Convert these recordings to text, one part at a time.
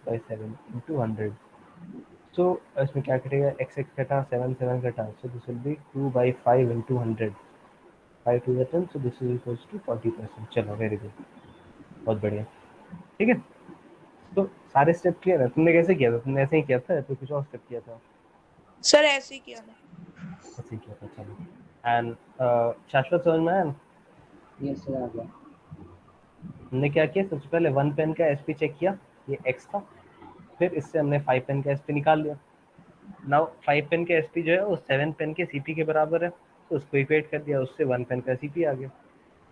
by 7 into 100. So इसमें क्या कटेगा, x x कटा, 7 7 कटा, so this will be 2 by 5 into 100. 5 to the 10, so this is equals to 40%. चलो वेरी गुड, बहुत बढ़िया, ठीक है। तो सारे स्टेप क्लियर है। तुमने कैसे किया था? तुमने ऐसे ही किया था या फिर कुछ और स्टेप किया था? सर ऐसे ही किया था। ऐसे ही किया था, चलो। एंड शाश्वत समझ में आया ना? यस सर, आ गया। हमने क्या किया, सबसे पहले 1 पेन का एसपी चेक किया, ये x था, फिर इससे हमने 5 पेन का एसपी निकाल लिया। नाउ 5 पेन के एसपी जो है वो 7 पेन के सीपी के बराबर है, तो उसको इक्वेट कर दिया, उससे 1 पेन का सीपी आ गया।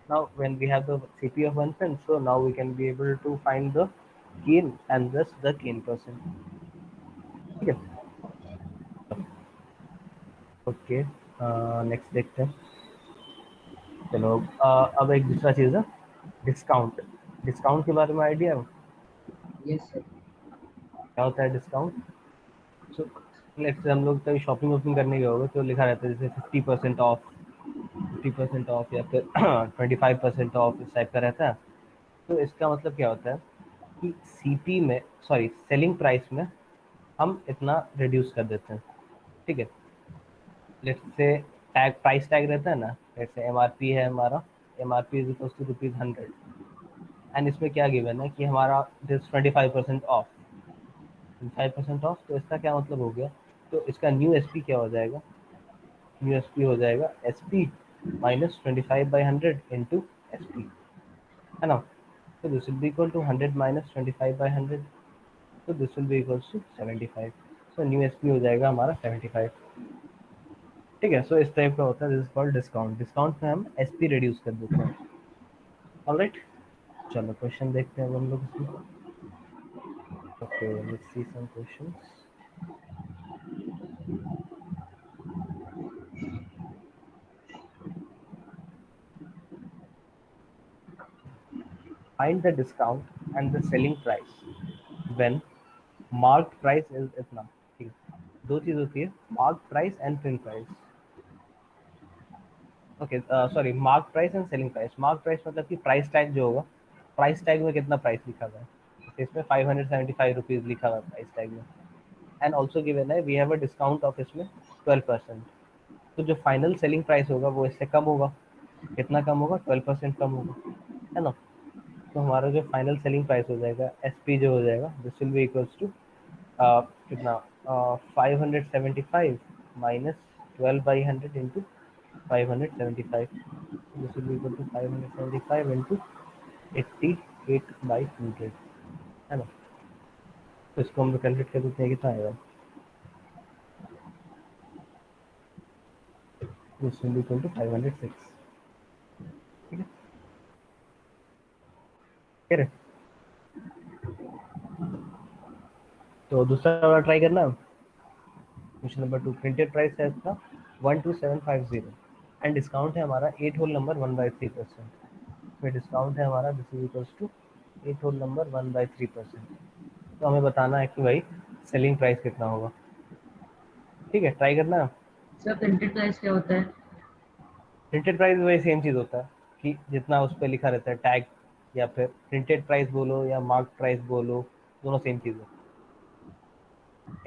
Now when we have the CP of 1 pen, so now we can be able to find the gain and thus the gain percent. ठीक है, ओके, नेक्स्ट देखते हैं। चलो अब एक दूसरा चीज़ है, डिस्काउंट। डिस्काउंट के बारे में आइडिया है? Yes sir. क्या होता है डिस्काउंट? सो लेट्स से हम लोग कहीं शॉपिंग वॉपिंग करने गए होंगे, तो लिखा रहता है जैसे 50% ऑफ, 50% ऑफ या फिर 25% ऑफ, इस टाइप का रहता है। तो इसका मतलब क्या होता है कि सीपी में, सॉरी सेलिंग प्राइस में हम इतना रिड्यूस कर देते हैं, ठीक है। Let's say tag, price tag रहता है ना, लेट्स से एमआरपी है हमारा, MRP is equal to ₹100, and इसमें क्या गिवन है कि हमारा दिस 25% ऑफ, 25% ऑफ, तो इसका क्या मतलब हो गया, तो इसका न्यू एसपी क्या हो जाएगा, न्यू एसपी हो जाएगा एसपी माइनस 25/100 इंटू एसपी, है ना। तो this will be equal to 100 minus 25/100, तो this will be equal to 75। So new SP हो जाएगा हमारा 75, ठीक है। सो इस टाइप का होता है, this is called discount. Discount में हम एसपी रिड्यूस कर देते हैं। ऑलराइट, चलो क्वेश्चन देखते हैं अब हम लोग इसमें। Okay, let's see some questions. Find the discount and the selling price when marked price is इतना, ठीक है। दो चीज होती है, mark price and print price. Okay, sorry, mark price and selling price. Mark price मतलब कि प्राइस टैग जो होगा, प्राइस टैग में कितना प्राइस लिखा हुआ है, जैसे इसमें 575 रुपीज लिखा हुआ है प्राइस टैग में, एंड ऑल्सो गिवन है we have a discount of इसमें 12%। तो जो फाइनल सेलिंग प्राइस होगा वो इससे कम होगा, कितना कम होगा, 12% कम होगा, है ना। तो हमारा जो फाइनल सेलिंग प्राइस हो जाएगा, एसपी जो हो जाएगा, this will be equals to कितना, 575 minus 12/100 into 575, this will be equal to 575 into 88/100, है ना। तो इसको हम कैलकुलेट कर देते हैं, कितना आएगा, this will be equal to 506, ठीक है। ठीक है, तो दूसरा वाला ट्राई करना। क्वेश्चन नंबर 2, प्रिंटेड प्राइस है इसका 12750 एंड डिस्काउंट है हमारा 8 होल नंबर 1/3%। इसमें डिस्काउंट है हमारा, this is equals to 8 whole number 1/3%। तो हमें बताना है कि भाई सेलिंग प्राइस कितना होगा, ठीक है। ट्राई करना। सर प्रिंटेड प्राइस क्या होता है? प्रिंटेड प्राइस वही सेम चीज़ होता है कि जितना उस पर लिखा रहता है टैग, या फिर प्रिंटेड प्राइस बोलो या मार्क प्राइस बोलो, दोनों सेम चीज़ है।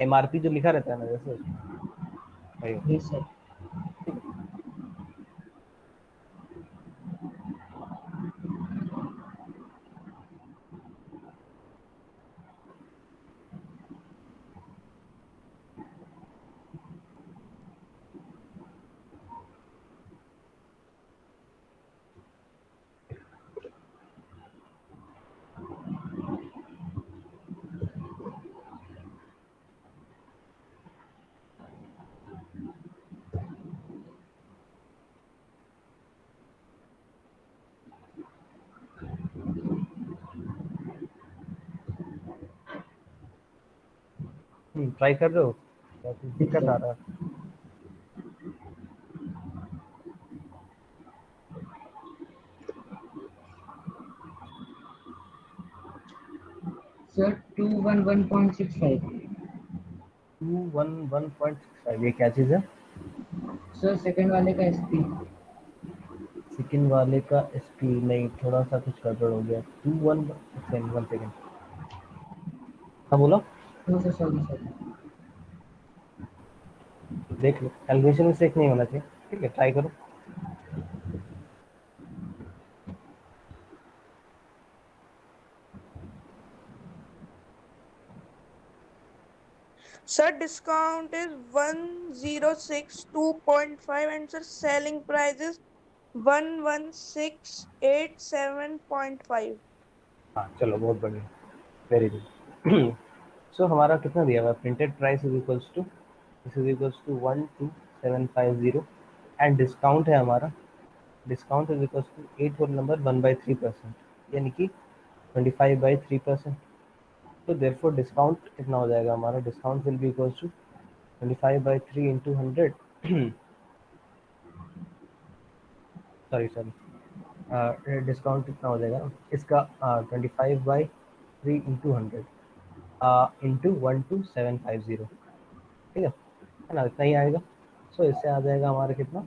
एमआरपी जो लिखा रहता है ना जैसे उसमें, वही होता है, यस सर। ठीक है। ट्राई कर रहे हो या कुछ यस दिक्कत आ सर। रहा है? सर 211.65। 211.65, ये क्या चीज़ है? सर सेकंड वाले का एसपी। सेकंड वाले का एसपी नहीं, थोड़ा सा कुछ गड़बड़ हो गया। 21 सेकंड, 1 सेकंड, हाँ बोलो, नो सर, सॉरी सॉरी। देख लो, कैलकुलेशन में चेक नहीं होना चाहिए, ठीक है, ट्राई करो। Sir, discount is 1062.5 and sir, selling price is 11687.5. हाँ चलो, बहुत बढ़िया, वेरी गुड। सो हमारा कितना दिया हुआ है, printed price is equals to, this is equals to 12750, and discount है हमारा, discount is equals to 8 whole number 1/3%, यानी कि 25/3%। तो देयरफॉर डिस्काउंट कितना हो जाएगा हमारा, discount will be equals to 25/3 into 100, sorry sorry, discount कितना हो जाएगा इसका, 25/3 इंटू 100 इंटू 12750, ठीक है ना, इतना ही आएगा। सो इससे आ जाएगा हमारा कितना,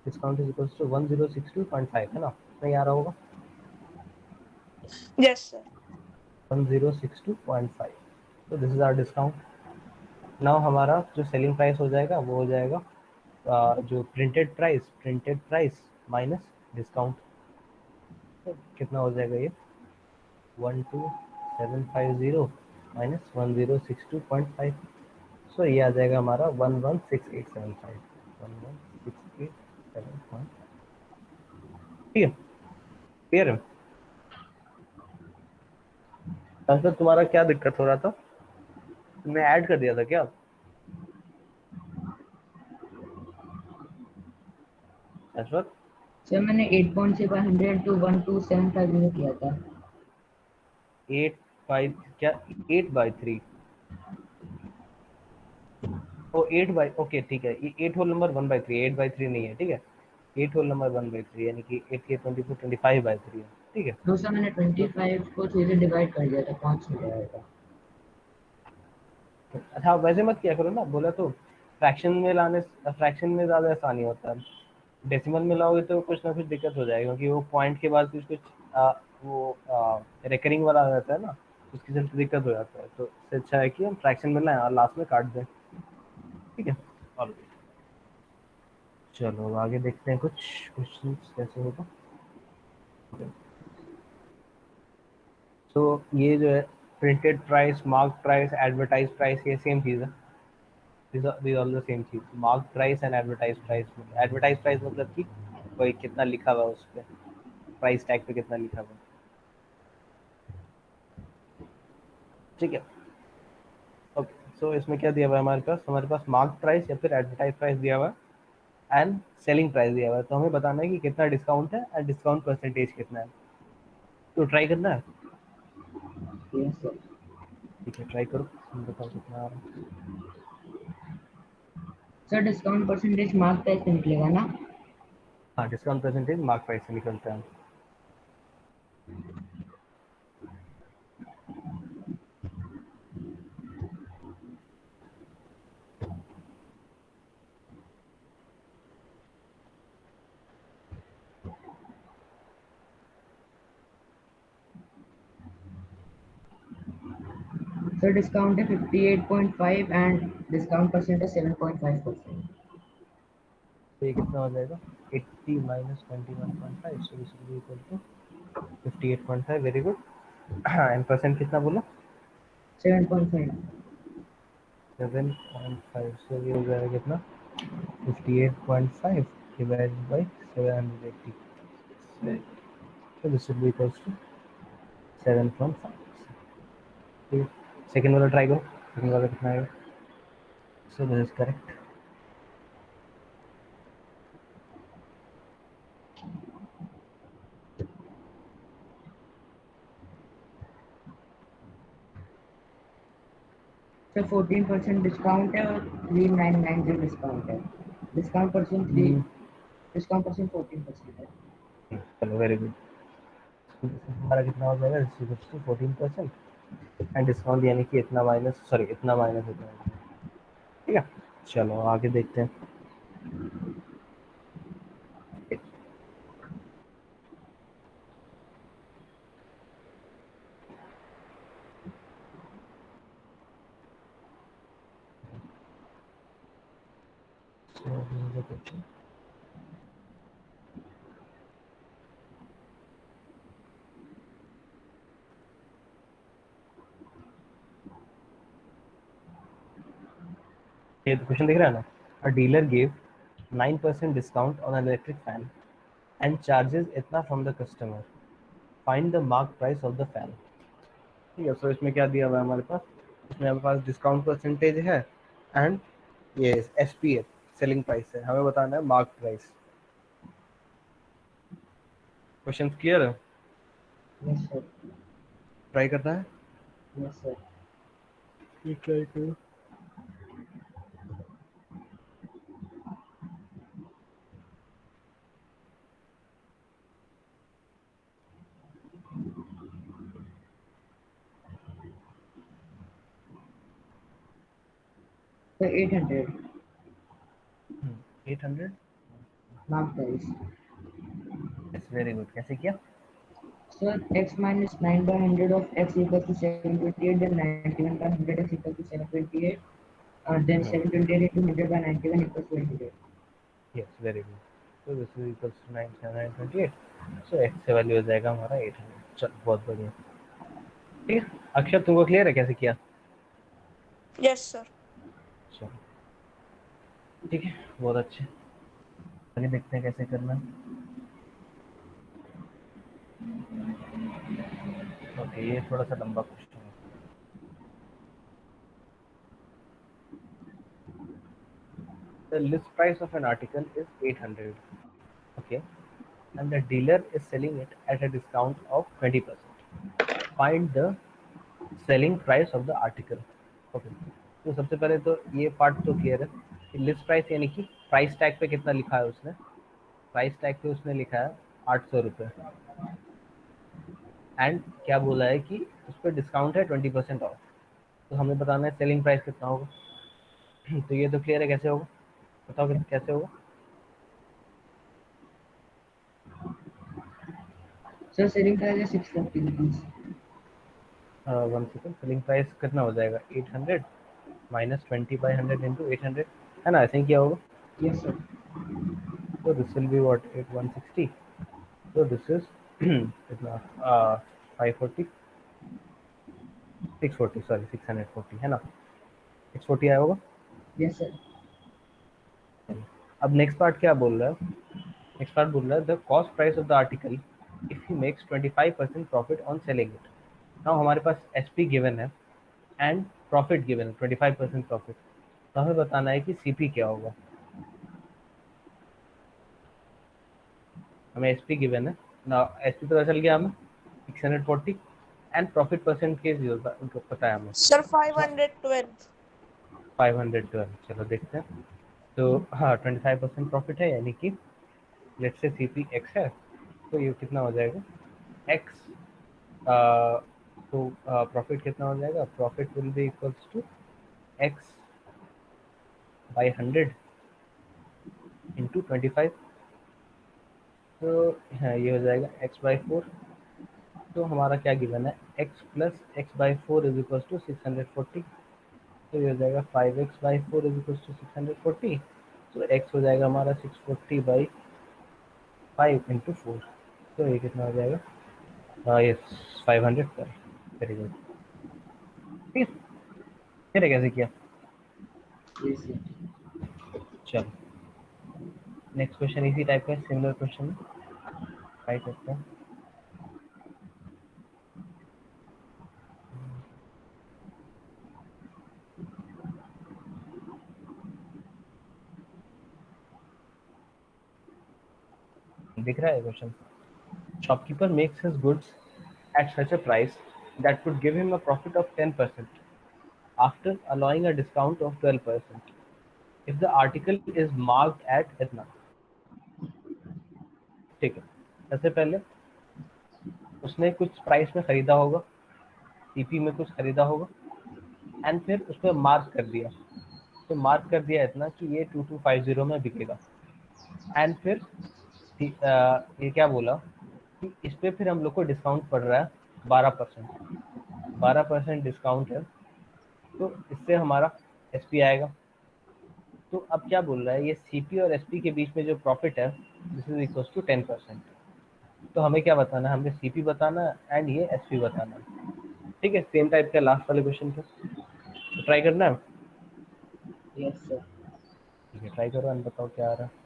डिस्काउंट इज इक्वल्स टू 1062.5, है ना, इतना ही आ रहा होगा, Yes, sir. 1062.5। तो this is our discount. Now हमारा जो सेलिंग प्राइस हो जाएगा वो हो जाएगा जो प्रिंटेड प्राइस माइनस डिस्काउंट। तो कितना हो जाएगा ये, 12750 माइनस 1062.5। सो ये आ जाएगा हमारा 116875, 116875, ठीक है, क्लियर है। सर तुम्हारा क्या दिक्कत हो रहा था, तुमने ऐड कर दिया था क्या शाश्वत? सर मैंने 8.700 टू 12750 किया था। 8/, क्या 8/3, ओ 8/, ओके ठीक है, ये 8 होल नंबर 1/3, 8/3 नहीं है, ठीक है, 8 होल नंबर 1/3 यानी कि 8 के 24 25/3 है, ठीक है। तो सर मैंने तो 25 को 3 से डिवाइड कर दिया था, 5 मिल जाएगा। अच्छा, वैसे मत किया करो ना, बोला तो फ्रैक्शन में लाने, फ्रैक्शन में ज़्यादा आसानी होता है, डेसिमल में लाओगे तो कुछ ना कुछ दिक्कत हो जाएगी, क्योंकि वो पॉइंट के बाद कुछ कुछ वो रेकरिंग वाला आ जाता है ना, उसकी चलते दिक्कत हो जाता है, तो इससे अच्छा है कि हम फ्रैक्शन में लाएं और लास्ट में काट दें, ठीक है। और चलो आगे देखते हैं कुछ क्वेश्चन कैसे होगा। तो ये जो है printed price, mark price, advertise price, ये सेम चीज़ है, these are all the same चीज, mark price and advertise price. Advertise price मतलब कि कोई कितना लिखा हुआ है उस पर, प्राइस टैग पे कितना लिखा हुआ है, ठीक है। ओके, सो इसमें क्या दिया हुआ है हमारे पास मार्क प्राइस या फिर एडवर्टाइज प्राइस दिया हुआ है एंड सेलिंग प्राइस दिया हुआ है, तो हमें बताना है कि कितना डिस्काउंट है एंड डिस्काउंट परसेंटेज कितना है, तो ट्राई करना है, यस सर। ठीक है, ट्राई करो, बताओ कितना आ रहा है। Sir discount percentage mark price पे निकलेगा ना? हाँ, डिस्काउंट परसेंटेज मार्क प्राइस से निकलता है। सर डिस्काउंट है 58.5 एंड डिस्काउंट परसेंट है 7.5%। तो ये कितना हो जाएगा, 80 minus 21.5, so this will be equal to 58.5, very good. And percent कितना बोला, 7.5। 7.5, सो ये हो जाएगा कितना, 58.5 divided by 780, so this will be equals to 7.5। ठीक है, सेकेंड वाला ट्राई करो, सेकेंड वाला कितना आएगा, so this is correct. Sir 14% discount है और 3990 डिस्काउंट है। डिस्काउंट परसेंट 3, डिस्काउंट परसेंट 14% है। चलो वेरी गुड। हमारा कितना हो जाएगा, 14% एंड डिस्काउंट यानी कि इतना माइनस, सॉरी इतना माइनस हो जाएगा, ठीक है। चलो आगे देखते हैं। ये तो क्वेश्चन दिख रहा है ना. A dealer give 9% discount on an electric fan and charges इतना from the customer. Find the mark price of the fan. ठीक है, सो इसमें क्या दिया हुआ है हमारे पास. इसमें हमारे पास डिस्काउंट परसेंटेज है एंड ये एसपी है, सेलिंग प्राइस है. हमें बताना है मार्क प्राइस. क्वेश्चन क्लियर है? Yes, sir. ट्राई करना है. Yes, sir. ट्राई करो. So 800 800. mark price. It's very good. कैसे किया? So x minus 9 by 100 of x equals to 728, then 91 by 100 x equals to 728, then 728 into 100 by 91 equals to 100. Yes, very good. तो this is equals to 928. So x से value हो जाएगा हमारा 800. चल, बहुत बढ़िया. ठीक है, अक्षर तुमको क्लियर है कैसे किया? Yes, sir. चलो, ठीक है, बहुत अच्छे. आगे देखते हैं कैसे करना है. ओके, ये थोड़ा सा लंबा क्वेश्चन है. The list price of an article is 800. Okay, and the dealer is selling it at a discount of 20%. Find the selling price of the article. Okay, तो सबसे पहले तो ये पार्ट तो क्लियर है कि लिस्ट प्राइस यानी कि प्राइस टैग पे कितना लिखा है उसने. प्राइस टैग पे उसने लिखा है 800 रुपये. एंड क्या बोला है कि उस पर डिस्काउंट है 20% ऑफ. तो हमें बताना है सेलिंग प्राइस कितना होगा. तो ये तो क्लियर है कैसे होगा. बताओ कैसे होगा. So selling price is 640 rupees. 1 second. Selling price कितना हो जाएगा? 800 माइनस 20/100 इंटू 800, है ना? ऐसे ही किया होगा. Yes, sir. तो दिस विल बी व्हाट 8160. तो दिस इज कितना 540 640 सॉरी 640 है ना. 640 आया होगा. Yes, sir. अब नेक्स्ट पार्ट क्या बोल रहा है? नेक्स्ट पार्ट बोल रहा है the cost price of the article if he makes 25% profit on selling it. Now हमारे पास एसपी गिवन है एंड प्रॉफिट गिवन है 25% प्रॉफिट. तो हमें बताना है कि सीपी क्या होगा. हमें एसपी गिवन है ना. एसपी पता चल गया हमें 640 एंड प्रॉफिट परसेंटेज उनको पता है हमें Sir, 512. 512. चलो देखते हैं. तो हाँ 25% प्रॉफिट है यानी कि लेट्स से सीपी एक्स है. तो ये कितना हो जाएगा एक्स. तो प्रॉफिट कितना हो जाएगा. Profit will be equals to x by 100 into 25. तो हाँ ये हो जाएगा एक्स बाई 4. तो हमारा क्या गिवन है x plus x by 4 is equal to 640. तो ये हो जाएगा 5x by 4 is equal to 640. तो x हो जाएगा हमारा 640 बाई 5 इंटू 4. तो ये कितना हो जाएगा. ये 500 पर. Very good. ठीक है, फिर कैसे किया. Yes, sir. चलो नेक्स्ट क्वेश्चन इसी टाइप का सिमिलर क्वेश्चन ट्राई करते हैं. दिख रहा है question. Shopkeeper makes his goods at such a price that would give him a profit of 10% after allowing a discount of 12% if the article is marked at इतना. ठीक है, सबसे पहले उसने कुछ प्राइस में खरीदा होगा, सीपी में कुछ खरीदा होगा एंड फिर उस पर मार्क कर दिया. तो मार्क कर दिया इतना कि ये 2250 में बिकेगा. एंड फिर ये क्या बोला कि इस पे फिर हम लोग को डिस्काउंट पड़ रहा है 12%. 12% डिस्काउंट है. तो इससे हमारा एसपी आएगा. तो अब क्या बोल रहा है, ये सीपी और एसपी के बीच में जो प्रॉफिट है दिस इज इक्वल टू 10%। तो हमें क्या बताना है, हमें सीपी बताना एंड ये एसपी बताना। ठीक है, सेम टाइप का लास्ट वाले क्वेश्चन पे तो ट्राई करना है। Yes sir. ठीक है, ट्राई करो एंड बताओ क्या आ रहा है।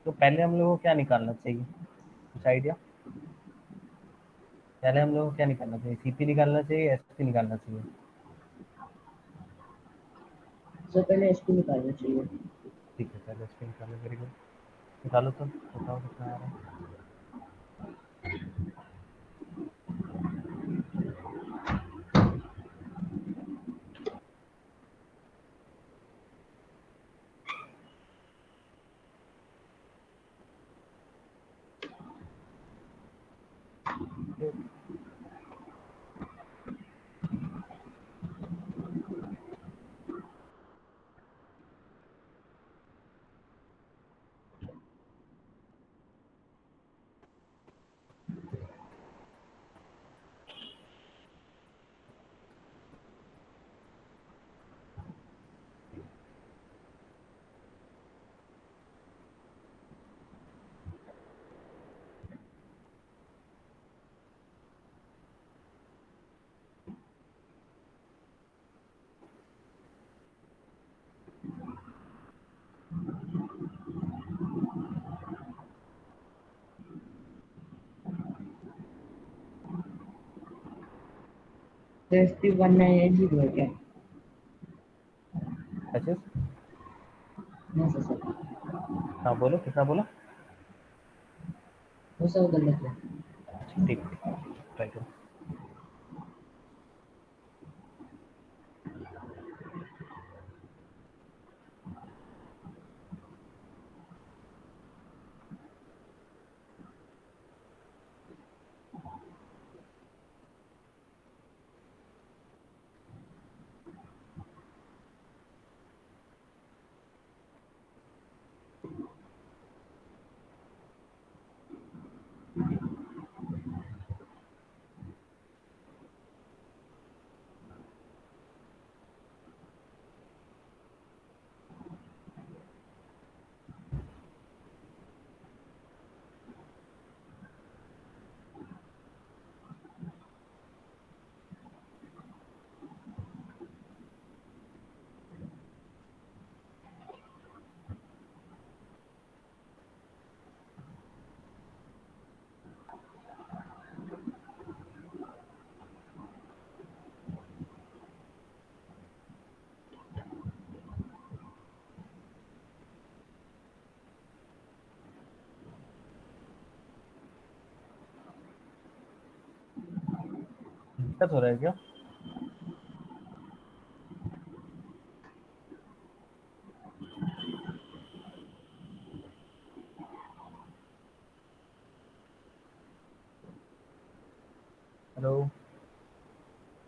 तो पहले हम लोगों को क्या निकालना चाहिए, कुछ आइडिया? पहले हम लोगों को क्या निकालना चाहिए, सीपी निकालना चाहिए, एसपी निकालना चाहिए? सर पहले एसपी निकालना चाहिए। ठीक है, पहले एसपी निकालो। वेरी गुड, निकालो तो बताओ कितना आ रहा है। तो एसपी 1980 है क्या? अच्छा, नो सर सर। हाँ बोलो कितना बोला। वो सब गलत है। अच्छा ठीक है, ट्राई करो। दिक्कत हो रहा है क्या? हेलो,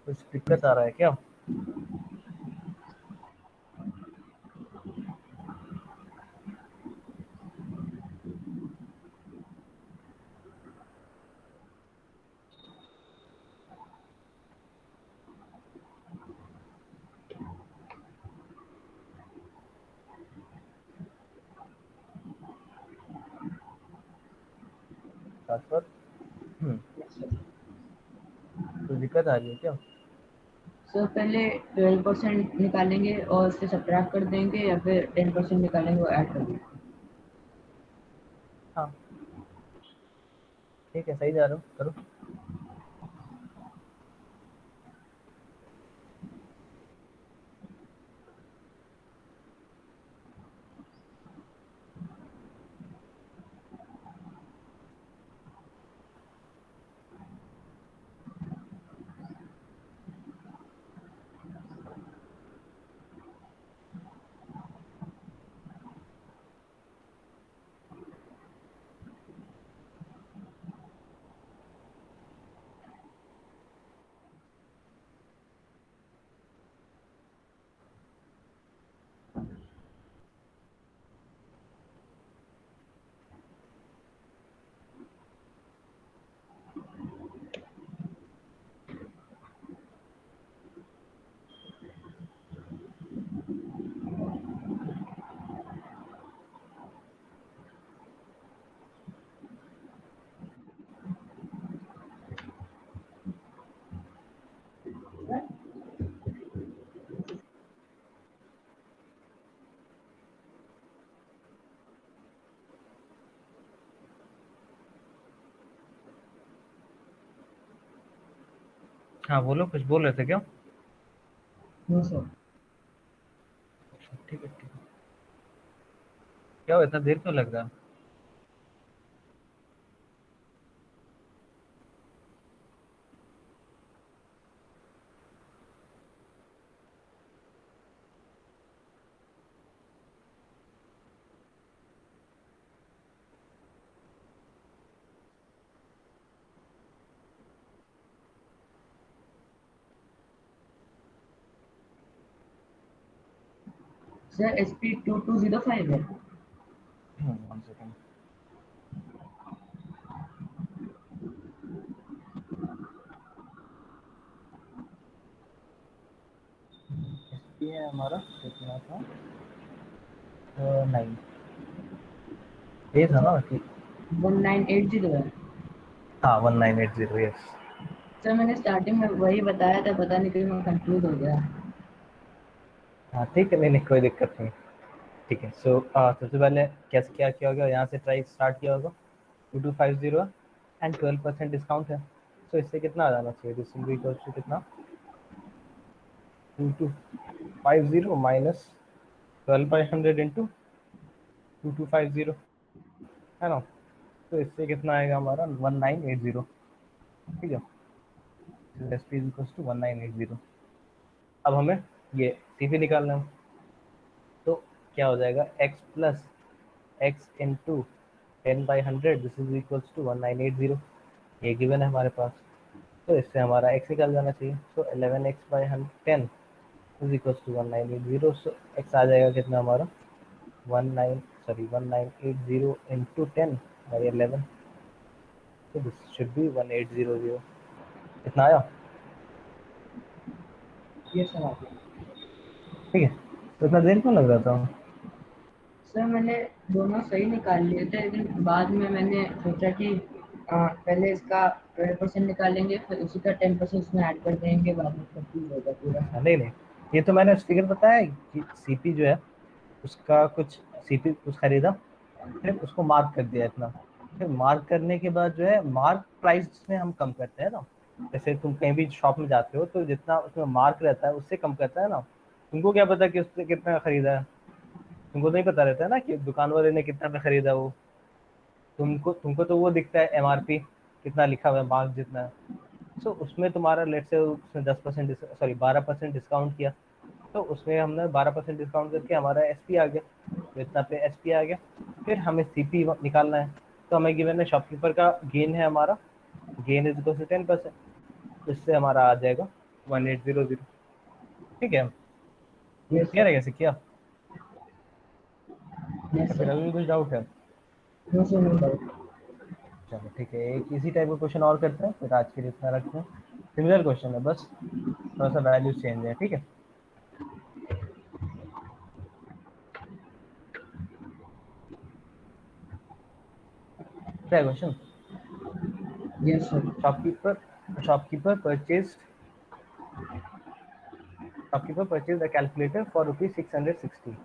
कुछ दिक्कत आ रहा है क्या? शाश्वत, कुछ दिक्कत आ रही है क्या? सर पहले 12% निकालेंगे और उससे सब्ट्रैक्ट कर देंगे, या फिर 10% निकालेंगे और ऐड कर देंगे। हाँ, ठीक है, सही जा रहा हूँ, करो। हाँ बोलो, कुछ बोल रहे थे क्या? No sir. ठीक है, ठीक है। क्या हुआ, इतना देर क्यों लग रहा? सर SP2205 है। 1 सेकेंड। SP है हमारा, कितना था? 9। ये था ना कि 1980 है। हाँ 1980, यस। सर मैंने स्टार्टिंग में वही बताया था, पता नहीं क्यों मैं कंफ्यूज हो गया। हाँ ठीक है, नहीं नहीं, कोई दिक्कत नहीं। ठीक है, सो सबसे पहले कैसे क्या किया होगा, यहाँ से ट्राई स्टार्ट किया होगा। 2250 एंड 12% डिस्काउंट है, सो इससे कितना आ जाना चाहिए? This will be equal to कितना? 2250 माइनस 12/100 इंटू 2250, है ना? तो इससे कितना आएगा हमारा? 1980। ठीक है, एस पी इक्वल टू 1980। अब हमें ये सी पी निकालना है, तो क्या हो जाएगा? x plus x into 10/100, this is equals to 1980। ये गिवन है हमारे पास, तो इससे हमारा x निकल जाना चाहिए। So 11x/10 is equals to 1980। So x आ जाएगा कितना हमारा? 1980 इंटू 10 बाई 11, तो दिस शुड बी 1800। कितना आया? ये सर आ गया। ठीक है, तो इतना देर क्यों लग रहा था? सर मैंने दोनों सही निकाल लिए थे, लेकिन बाद में मैंने सोचा कि पहले इसका 12% निकालेंगे, फिर उसी का 10% उसमें ऐड कर देंगे, बाद में कंफ्यूज होगा पूरा। नहीं नहीं, ये तो मैंने फिगर बताया है कि सीपी जो है उसका कुछ, सीपी कुछ खरीदा, फिर उसको मार्क कर दिया इतना, फिर मार्क करने के बाद जो है मार्क प्राइस में हम कम करते हैं ना। जैसे तुम कहीं भी शॉप में जाते हो तो जितना उसमें मार्क रहता है उससे कम करता है ना। तुमको क्या पता कि उससे कितना खरीदा है? तुमको नहीं पता रहता है ना कि दुकान वाले ने कितना में खरीदा वो। तुमको तुमको तो वो दिखता है एमआरपी कितना लिखा हुआ है, मार्क जितना है। सो उसमें तुम्हारा लेट से उसने 10% सॉरी 12% डिस्काउंट किया, तो उसमें हमने 12% डिस्काउंट करके हमारा एसपी आ गया, तो इतना पे एसपी आ गया। फिर हमें सीपी निकालना है, तो हमें गिवन है शॉपकीपर का गेन है हमारा, गेन इज इक्वल टू 10%, इससे हमारा आ जाएगा 1800। ठीक है, यस क्लियर सर। है कैसे किया? यस या फिर सर। अभी भी कुछ डाउट है? No sir, no doubt. चलो ठीक है, एक इसी टाइप का क्वेश्चन और करते हैं, फिर आज के लिए इतना रखते हैं। सिमिलर क्वेश्चन है, बस थोड़ा सा वैल्यू चेंज है। ठीक है, क्या question? Yes sir. shopkeeper shopkeeper purchased shopkeeper purchased a calculator for rupees 660.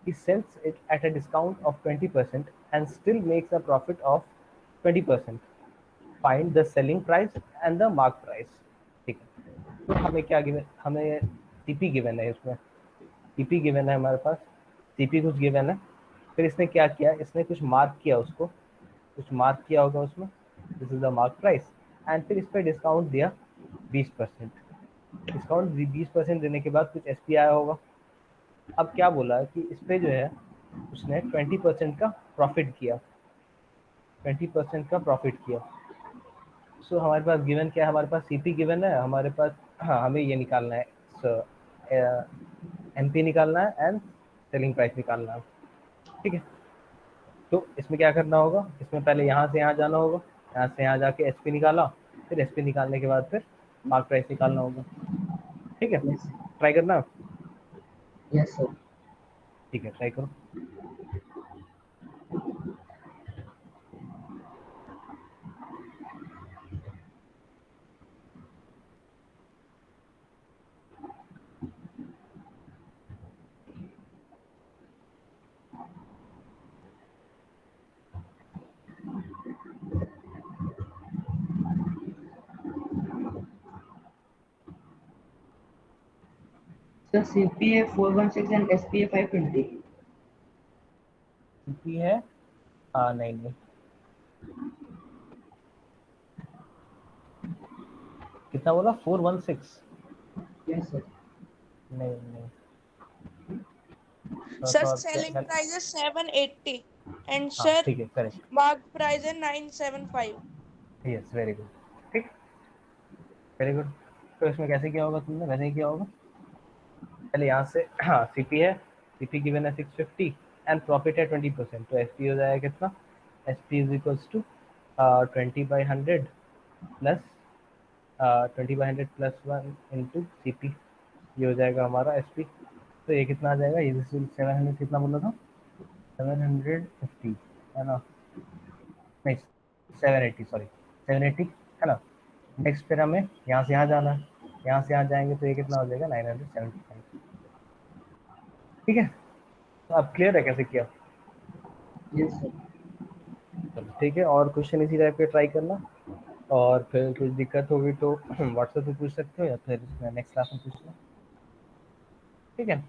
He sells it at a discount of 20% and still makes a profit of 20%. Find the selling price and the mark price. ठीक है, तो हमें क्या given, हमें CP given है, इसमें CP given है हमारे पास, सीपी कुछ गिवन है, फिर इसने क्या किया, इसने कुछ मार्क किया, उसको कुछ मार्क किया होगा उसमें, this is the mark price, and फिर इस पर डिस्काउंट दिया 20%। डिस्काउंट 20% देने के बाद कुछ एसपी आया होगा। अब क्या बोला है कि इस पे जो है उसने 20% का प्रॉफिट किया, 20% का प्रॉफिट किया। सो हमारे पास गिवन क्या है, हमारे पास सीपी गिवन है हमारे पास, हाँ हमें ये निकालना है, एमपी निकालना है एंड सेलिंग प्राइस निकालना है। ठीक है, तो इसमें क्या करना होगा, इसमें पहले यहाँ से यहाँ जाना होगा, यहाँ से यहाँ जाके एसपी निकाला, फिर एसपी निकालने के बाद फिर मार्क प्राइस निकालना होगा। ठीक है, Yes. ट्राई करना। Yes, sir. ठीक है, ट्राई करो। Sir, CPA 416 and SPA 520. CP है, हाँ नहीं नहीं, कितना बोला, 416? Yes, sir. नहीं नहीं, Sir, थोड़ा selling थोड़ा, price is 780 and हाँ sir, ठीक है, correct, mark price is 975. Yes very good, ठीक, वेरी गुड। तो इसमें कैसे किया होगा तुमने, वैसे ही किया होगा। पहले यहाँ से, हाँ सीपी है, सीपी गिवन है 650 एंड प्रॉफिट है 20%, तो एसपी हो जाएगा कितना, SP is equals to 20/100 plus 20/100 plus 1 into CP, ये हो जाएगा हमारा एसपी। तो ये कितना आ जाएगा, ये 700 कितना बोला था, 750 है ना, नहीं 780, सॉरी 780 है ना। नेक्स्ट फिर हमें यहाँ से यहाँ जाना है, यहाँ से यहाँ जाएंगे तो ये कितना हो जाएगा 975। ठीक है, तो अब क्लियर है कैसे किया। Yes, sir. चलो ठीक है, और क्वेश्चन इसी टाइप के ट्राई करना, और फिर कुछ दिक्कत होगी तो व्हाट्सएप पे पूछ सकते हो या फिर नेक्स्ट क्लास में पूछना। ठीक है।